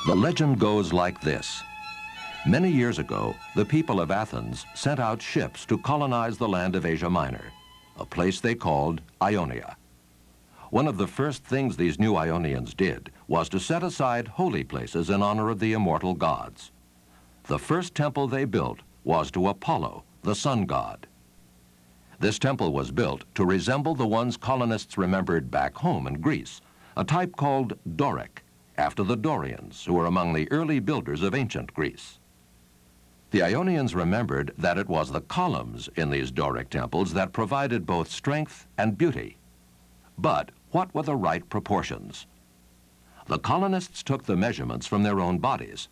The legend goes like this. Many years ago, the people of Athens sent out ships to colonize the land of Asia Minor, a place they called Ionia. One of the first things these new Ionians did was to set aside holy places in honor of the immortal gods. The first temple they built was to Apollo, the sun god. This temple was built to resemble the ones colonists remembered back home in Greece, a type called Doric, after the Dorians, who were among the early builders of ancient Greece. The Ionians remembered that it was the columns in these Doric temples that provided both strength and beauty. But what were the right proportions? The colonists took the measurements from their own bodies.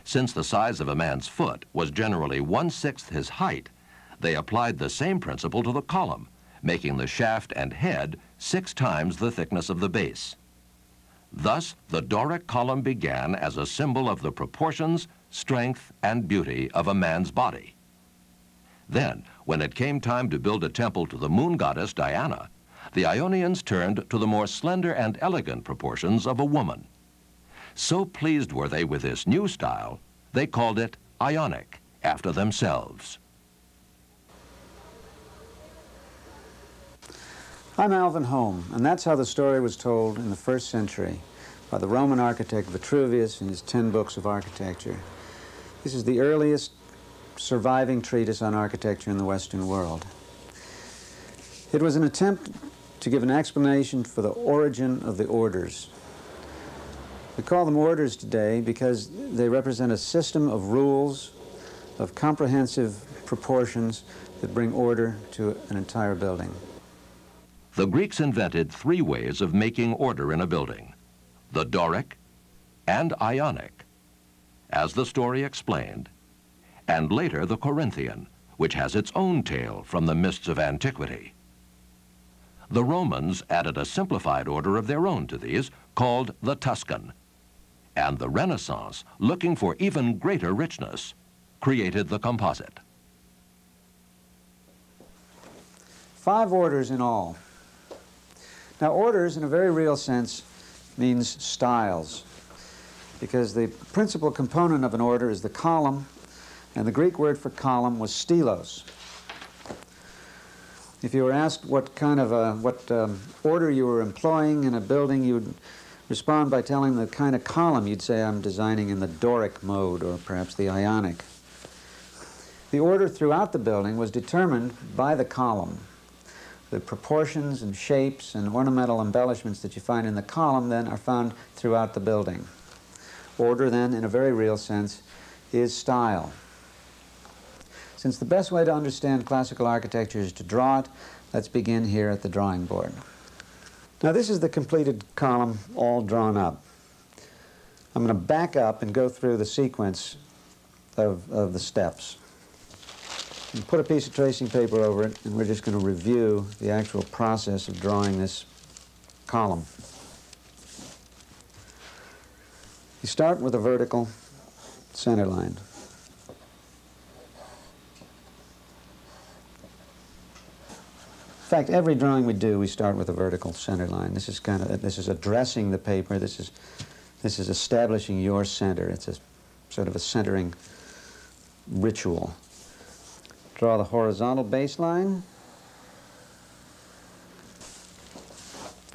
Since the size of a man's foot was generally 1/6 his height, they applied the same principle to the column, making the shaft and head 6 times the thickness of the base. Thus, the Doric column began as a symbol of the proportions, strength, and beauty of a man's body. Then, when it came time to build a temple to the moon goddess Diana, the Ionians turned to the more slender and elegant proportions of a woman. So pleased were they with this new style, they called it Ionic, after themselves. I'm Alvin Holm, and that's how the story was told in the 1st century by the Roman architect Vitruvius in his 10 books of architecture. This is the earliest surviving treatise on architecture in the Western world. It was an attempt to give an explanation for the origin of the orders. We call them orders today because they represent a system of rules, of comprehensive proportions that bring order to an entire building. The Greeks invented 3 ways of making order in a building: the Doric and Ionic, as the story explained, and later the Corinthian, which has its own tale from the mists of antiquity. The Romans added a simplified order of their own to these, called the Tuscan, and the Renaissance, looking for even greater richness, created the composite. 5 orders in all. Now, orders, in a very real sense, means styles, because the principal component of an order is the column, and the Greek word for column was stylos. If you were asked what kind of order you were employing in a building, you would respond by telling the kind of column. You'd say, I'm designing in the Doric mode, or perhaps the Ionic. The order throughout the building was determined by the column. The proportions and shapes and ornamental embellishments that you find in the column then are found throughout the building. Order then, in a very real sense, is style. Since the best way to understand classical architecture is to draw it, let's begin here at the drawing board. Now, this is the completed column all drawn up. I'm going to back up and go through the sequence of the steps. And put a piece of tracing paper over it, and we're just going to review the actual process of drawing this column. You start with a vertical center line. In fact, every drawing we do, we start with a vertical center line. This is addressing the paper. This is establishing your center. It's a sort of a centering ritual. Draw the horizontal baseline.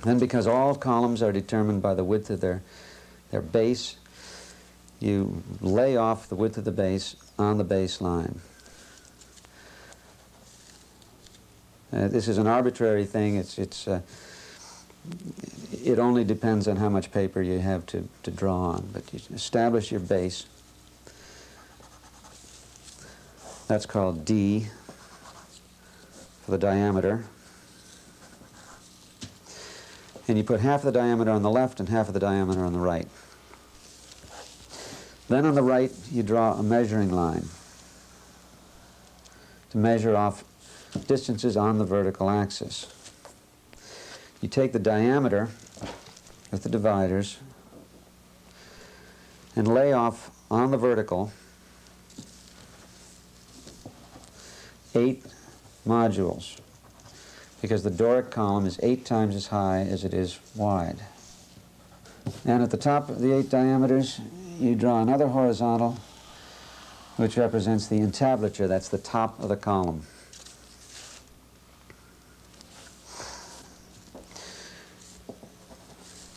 Then, because all columns are determined by the width of their base, you lay off the width of the base on the baseline. This is an arbitrary thing. It only depends on how much paper you have to draw on. But you establish your base. That's called D for the diameter. And you put half the diameter on the left and half of the diameter on the right. Then on the right, you draw a measuring line to measure off distances on the vertical axis. You take the diameter with the dividers and lay off on the vertical 8 modules, because the Doric column is 8 times as high as it is wide. And at the top of the 8 diameters, you draw another horizontal, which represents the entablature. That's the top of the column.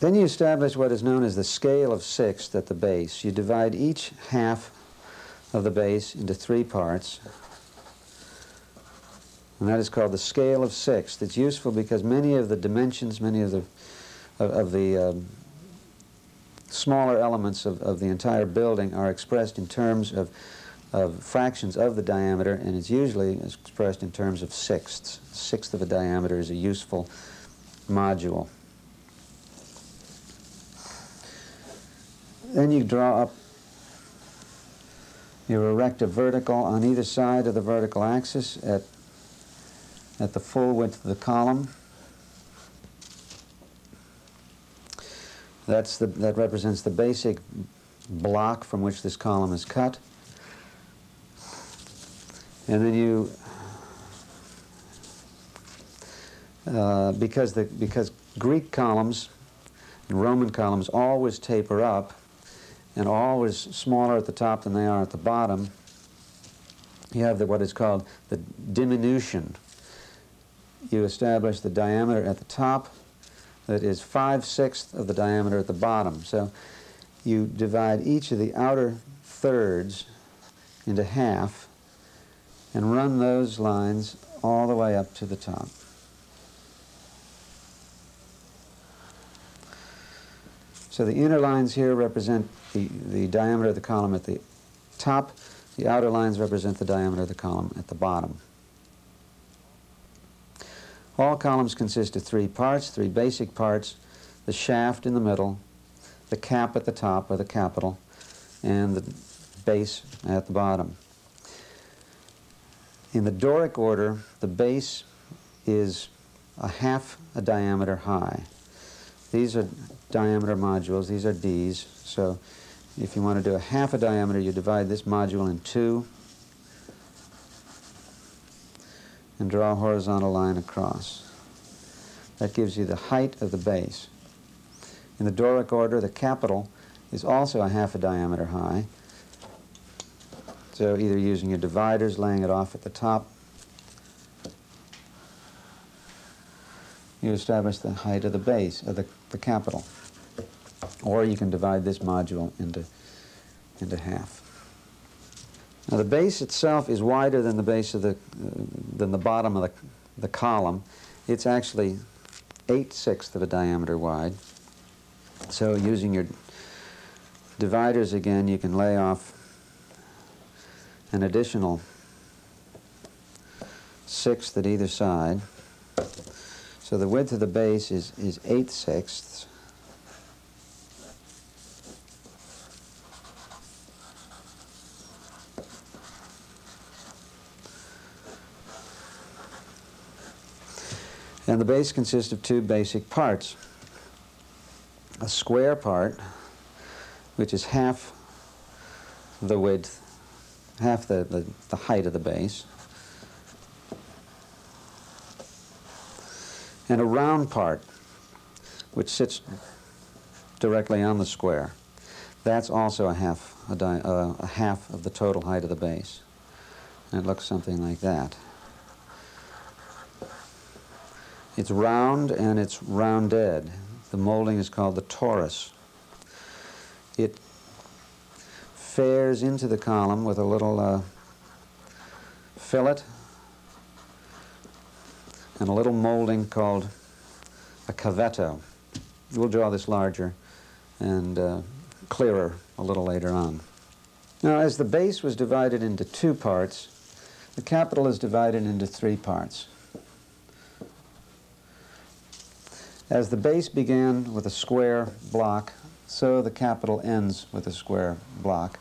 Then you establish what is known as the scale of sixth at the base. You divide each half of the base into 3 parts, and that is called the scale of sixth. It's useful because many of the dimensions, many of the smaller elements of the entire building are expressed in terms of fractions of the diameter, and it's usually expressed in terms of sixths. A sixth of a diameter is a useful module. Then you draw up, you erect a vertical on either side of the vertical axis at the full width of the column. That represents the basic block from which this column is cut. And then you, because Greek columns and Roman columns always taper up and always smaller at the top than they are at the bottom, you have what is called the diminution. You establish the diameter at the top that is 5/6 of the diameter at the bottom. So you divide each of the outer thirds into half and run those lines all the way up to the top. So the inner lines here represent the diameter of the column at the top. The outer lines represent the diameter of the column at the bottom. All columns consist of 3 parts, 3 basic parts: the shaft in the middle, the cap at the top, or the capital, and the base at the bottom. In the Doric order, the base is a half a diameter high. These are diameter modules. These are Ds. So if you want to do a half a diameter, you divide this module in 2 and draw a horizontal line across. That gives you the height of the base. In the Doric order, the capital is also a half a diameter high. So either using your dividers, laying it off at the top, you establish the height of the base, of the capital. Or you can divide this module into half. Now the base itself is wider than the base of than the bottom of the column. It's actually 8/6 of a diameter wide. So using your dividers again, you can lay off an additional 1/6 at either side. So the width of the base is 8/6. And the base consists of 2 basic parts. A square part, which is half the width, half the height of the base, and a round part, which sits directly on the square. That's also a half of the total height of the base. And it looks something like that. It's round and it's rounded. The molding is called the torus. It fares into the column with a little fillet and a little molding called a cavetto. We'll draw this larger and clearer a little later on. Now, as the base was divided into 2 parts, the capital is divided into 3 parts. As the base began with a square block, so the capital ends with a square block,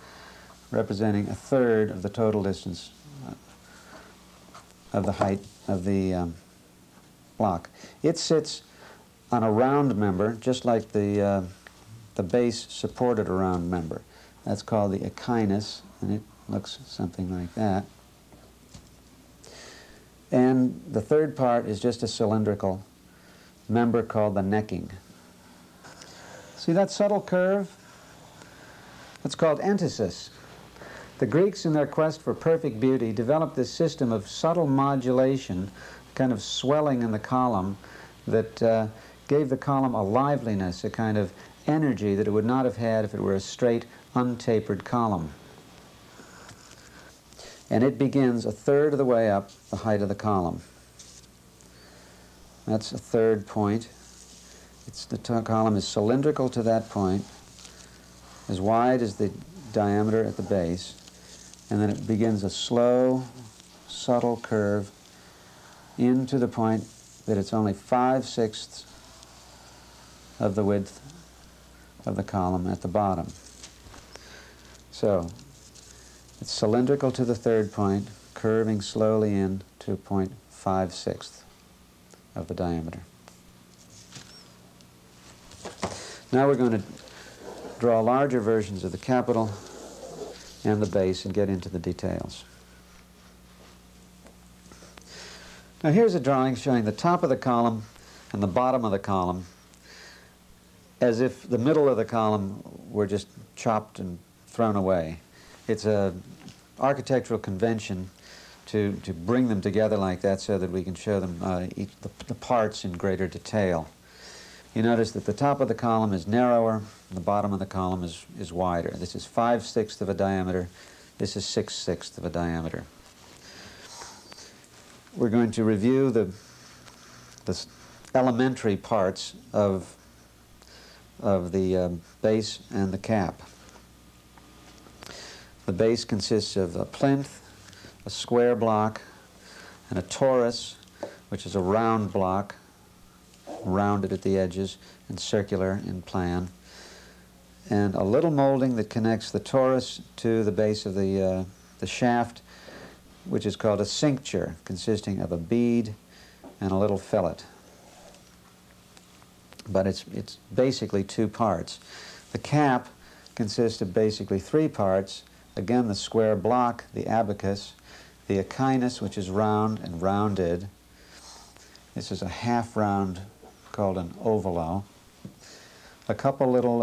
representing 1/3 of the total distance of the height of the block. It sits on a round member, just like the base supported a round member. That's called the echinus, and it looks something like that. And the 3rd part is just a cylindrical member called the necking. See that subtle curve? what's called entasis. The Greeks, in their quest for perfect beauty, developed this system of subtle modulation, kind of swelling in the column, that gave the column a liveliness, a kind of energy that it would not have had if it were a straight, untapered column. And it begins a third of the way up the height of the column. That's a third point. The column is cylindrical to that point, as wide as the diameter at the base, and then it begins a slow, subtle curve into the point that it's only 5/6 of the width of the column at the bottom. So it's cylindrical to the third point, curving slowly in to a point 5/6 of the diameter. Now we're going to draw larger versions of the capital and the base and get into the details. Now here's a drawing showing the top of the column and the bottom of the column as if the middle of the column were just chopped and thrown away. It's an architectural convention to bring them together like that so that we can show them the parts in greater detail. You notice that the top of the column is narrower, the bottom of the column is wider. This is 5/6 of a diameter, this is 6/6 of a diameter. We're going to review the elementary parts of the base and the cap. The base consists of a plinth, a square block, and a torus, which is a round block, rounded at the edges and circular in plan, and a little molding that connects the torus to the base of the shaft, which is called a cincture, consisting of a bead and a little fillet. But it's basically two parts. The cap consists of basically three parts. Again, the square block, the abacus, the echinus, which is round and rounded. This is a half round called an ovalo. A couple little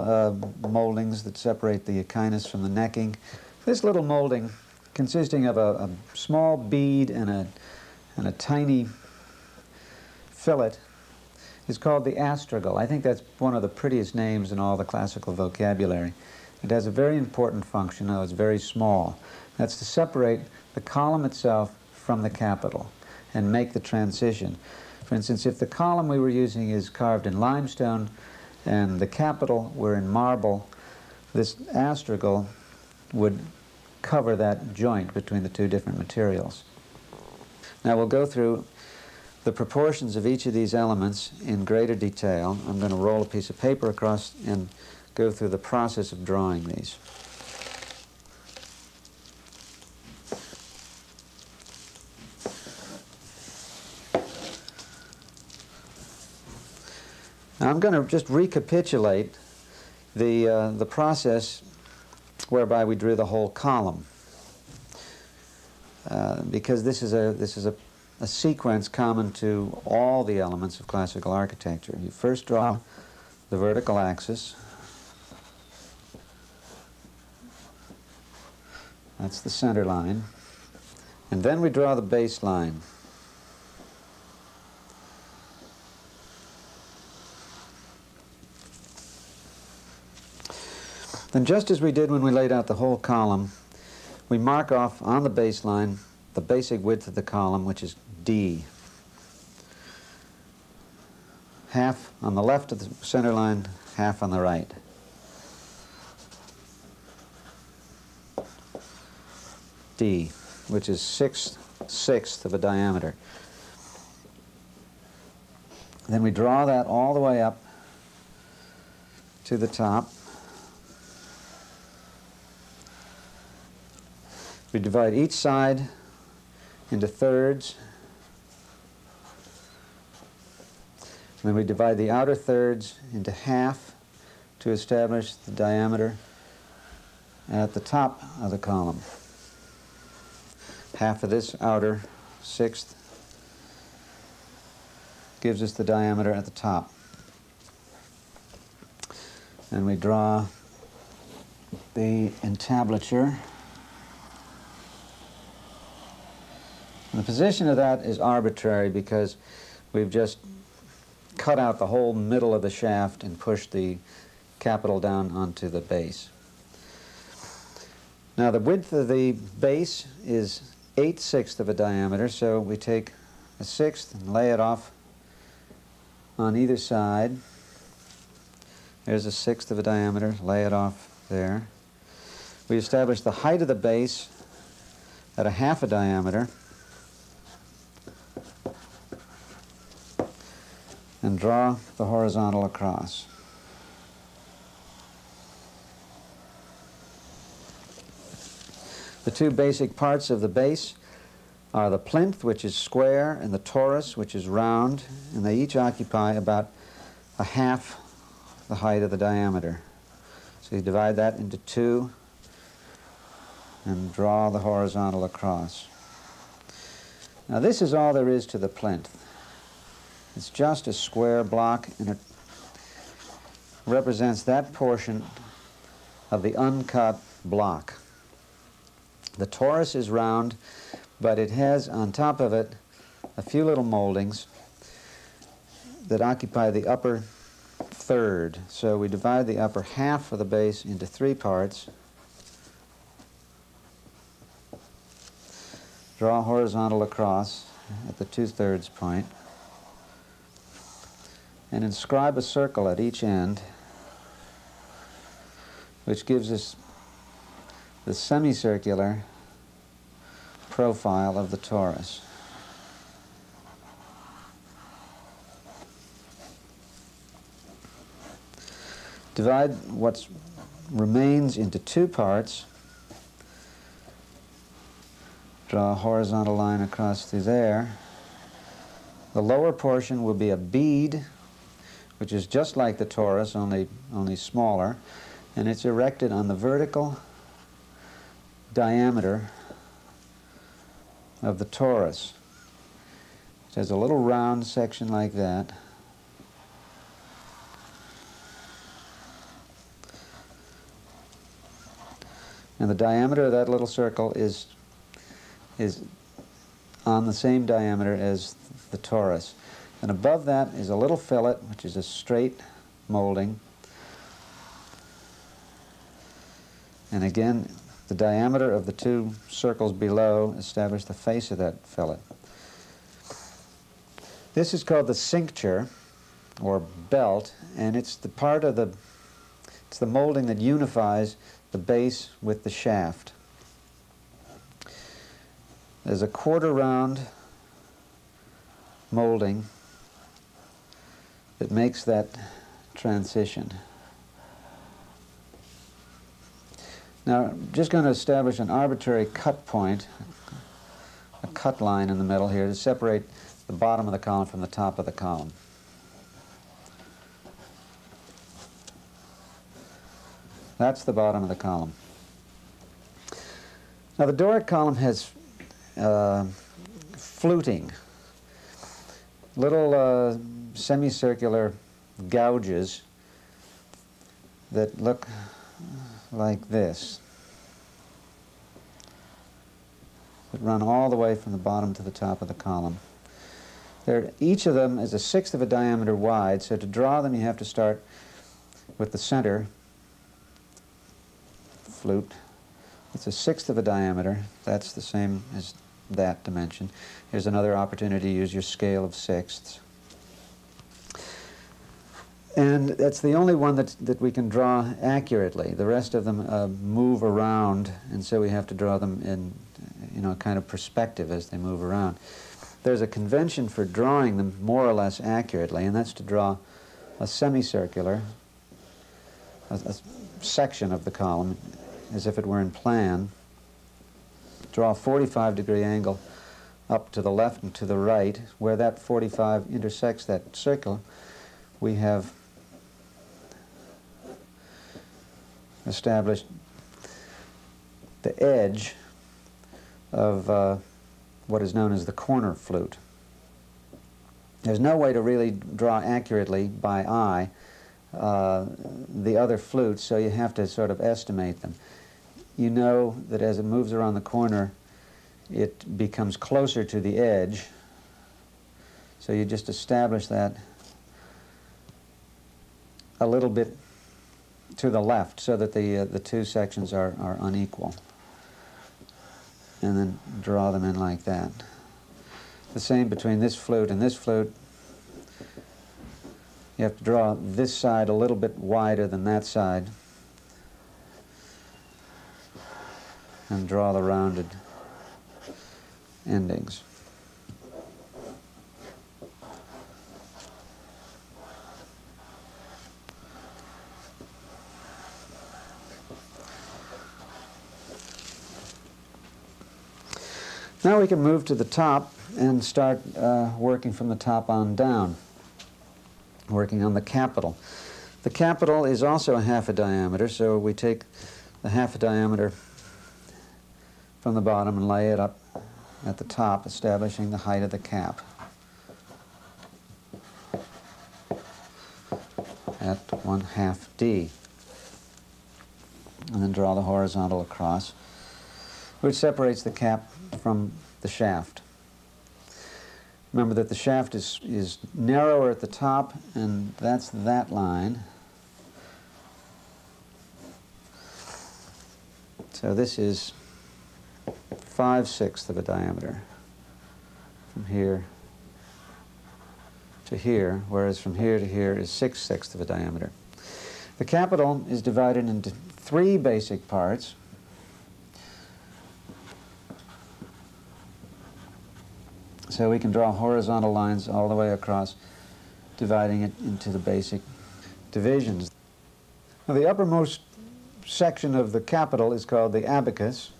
moldings that separate the echinus from the necking. This little molding, consisting of a small bead and a tiny fillet, is called the astragal. I think that's one of the prettiest names in all the classical vocabulary. It has a very important function, though it's very small. That's to separate the column itself from the capital and make the transition. For instance, if the column we were using is carved in limestone and the capital were in marble, this astragal would cover that joint between the two different materials. Now we'll go through the proportions of each of these elements in greater detail. I'm going to roll a piece of paper across and go through the process of drawing these. Now I'm going to just recapitulate the process whereby we drew the whole column, because this is a sequence common to all the elements of classical architecture. You first draw the vertical axis. That's the center line. And then we draw the base line. Then, just as we did when we laid out the whole column, we mark off on the baseline the basic width of the column, which is D. Half on the left of the center line, half on the right. D, which is 6/6 of a diameter. Then we draw that all the way up to the top. We divide each side into thirds. And then we divide the outer thirds into half to establish the diameter at the top of the column. Half of this outer sixth gives us the diameter at the top. And we draw the entablature. And the position of that is arbitrary because we've just cut out the whole middle of the shaft and pushed the capital down onto the base. Now the width of the base is 8/6 of a diameter, so we take a sixth and lay it off on either side. There's a sixth of a diameter, lay it off there. We establish the height of the base at a half a diameter and draw the horizontal across. The two basic parts of the base are the plinth, which is square, and the torus, which is round, and they each occupy about a half the height of the diameter. So you divide that into two and draw the horizontal across. Now this is all there is to the plinth. It's just a square block, and it represents that portion of the uncut block. The torus is round, but it has on top of it a few little moldings that occupy the upper third. So we divide the upper half of the base into three parts, draw horizontal across at the 2/3 point, and inscribe a circle at each end, which gives us the semicircular profile of the torus. Divide what remains into two parts, draw a horizontal line across through there. The lower portion will be a bead, which is just like the torus, only smaller, and it's erected on the vertical diameter of the torus. It has a little round section like that. And the diameter of that little circle is on the same diameter as the torus. And above that is a little fillet, which is a straight molding. And again, the diameter of the two circles below establish the face of that fillet. This is called the cincture, or belt, and it's the part of it's the molding that unifies the base with the shaft. There's a quarter round molding that makes that transition. Now, I'm just going to establish an arbitrary cut point, a cut line in the middle here to separate the bottom of the column from the top of the column. That's the bottom of the column. Now, the Doric column has fluting, little semicircular gouges that look like this, that run all the way from the bottom to the top of the column. Each of them is a sixth of a diameter wide, so to draw them you have to start with the center flute. It's a sixth of a diameter. That's the same as that dimension. Here's another opportunity to use your scale of sixths. And that's the only one that we can draw accurately. The rest of them move around, and so we have to draw them in, kind of perspective as they move around. There's a convention for drawing them more or less accurately, and that's to draw a semicircular, a section of the column, as if it were in plan. Draw a 45-degree angle up to the left and to the right. Where that 45 intersects that circle, we have established the edge of what is known as the corner flute. There's no way to really draw accurately by eye the other flutes, so you have to sort of estimate them. You know that as it moves around the corner, it becomes closer to the edge, so you just establish that a little bit to the left so that the two sections are unequal, and then draw them in like that. The same between this flute and this flute. You have to draw this side a little bit wider than that side and draw the rounded endings. Now we can move to the top and start working from the top on down, working on the capital. The capital is also a half a diameter, so we take the half a diameter from the bottom and lay it up at the top, establishing the height of the cap at 1/2 D. And then draw the horizontal across, which separates the cap from the shaft. Remember that the shaft is narrower at the top, and that's that line. So this is 5/6 of a diameter from here to here, whereas from here to here is 6/6 of a diameter. The capital is divided into 3 basic parts. So we can draw horizontal lines all the way across, dividing it into the basic divisions. Now, the uppermost section of the capital is called the abacus,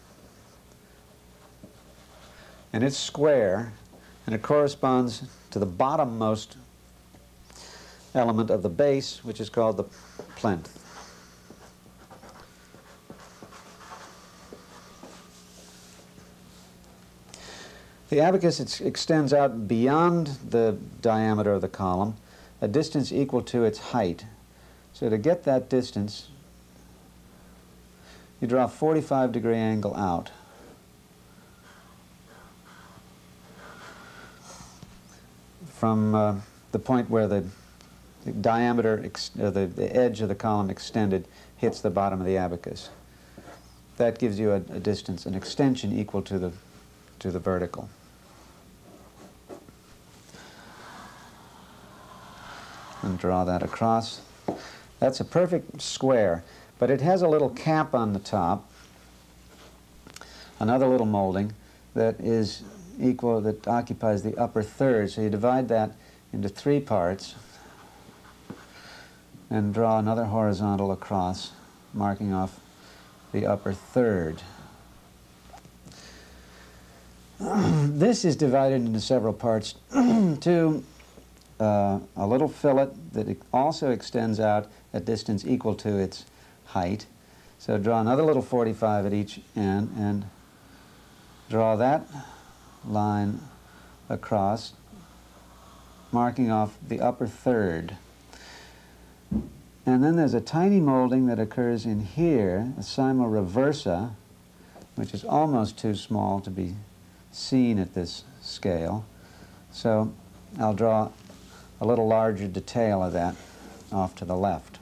and it's square, and it corresponds to the bottommost element of the base, which is called the plinth. The abacus extends out beyond the diameter of the column, a distance equal to its height. So to get that distance, you draw a 45-degree angle out. From the point where the diameter, the edge of the column extended, hits the bottom of the abacus. That gives you a distance, an extension equal to the vertical. And draw that across. That's a perfect square, but it has a little cap on the top, another little molding that is equal, that occupies the upper third. So you divide that into 3 parts and draw another horizontal across, marking off the upper third. This is divided into several parts to a little fillet that also extends out a distance equal to its height. So draw another little 45 at each end and draw that line across, marking off the upper third. And then there's a tiny molding that occurs in here, a cyma reversa, which is almost too small to be seen at this scale. So I'll draw a little larger detail of that off to the left.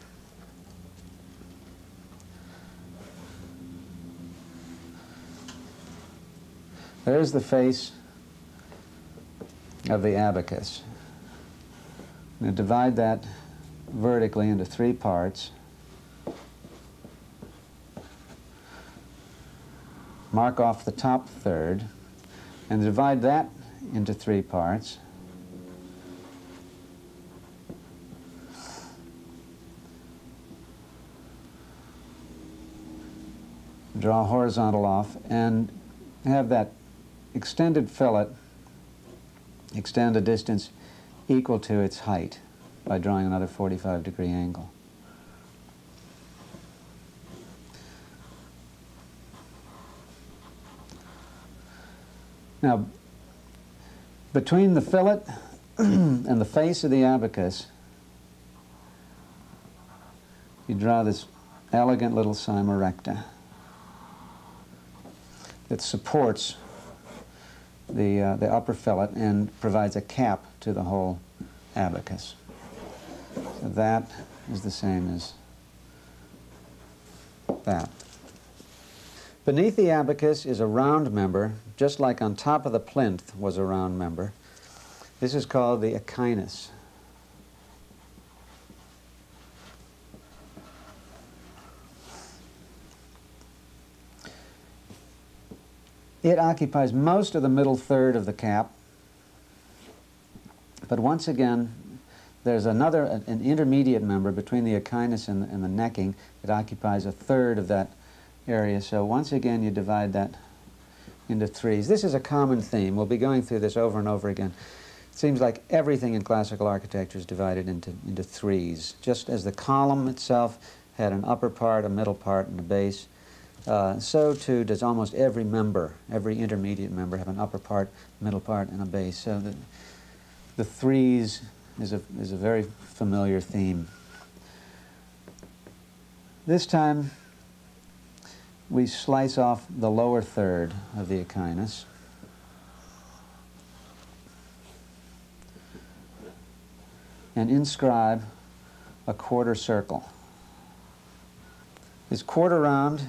There's the face of the abacus. I'm going to divide that vertically into 3 parts. Mark off the top third and divide that into 3 parts. Draw horizontal off and have that extended fillet extend a distance equal to its height by drawing another 45-degree angle. Now, between the fillet and the face of the abacus, you draw this elegant little cyma recta that supports the upper fillet and provides a cap to the whole abacus. So that is the same as that. Beneath the abacus is a round member, just like on top of the plinth was a round member. This is called the echinus. It occupies most of the middle third of the cap, but once again, there's an intermediate member between the echinus and the necking that occupies a third of that area. So once again, you divide that into threes. This is a common theme. We'll be going through this over and over again. It seems like everything in classical architecture is divided into threes. Just as the column itself had an upper part, a middle part, and a base, so too does almost every member, every intermediate member, have an upper part, middle part, and a base. So the threes is a very familiar theme. This time, we slice off the lower third of the echinus. And inscribe a quarter circle. This quarter round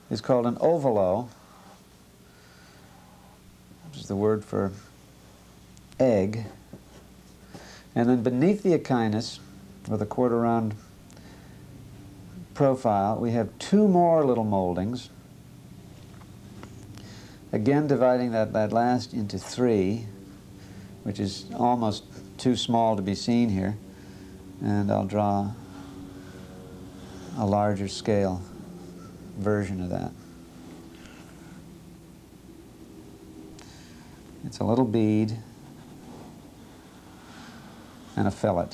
is called an ovalo, which is the word for egg. And then beneath the echinus, or the quarter round profile, we have two more little moldings, again dividing that last into three, which is almost too small to be seen here, and I'll draw a larger scale version of that. It's a little bead and a fillet.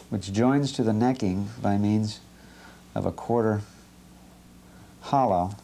Which joins to the necking by means of a quarter hollow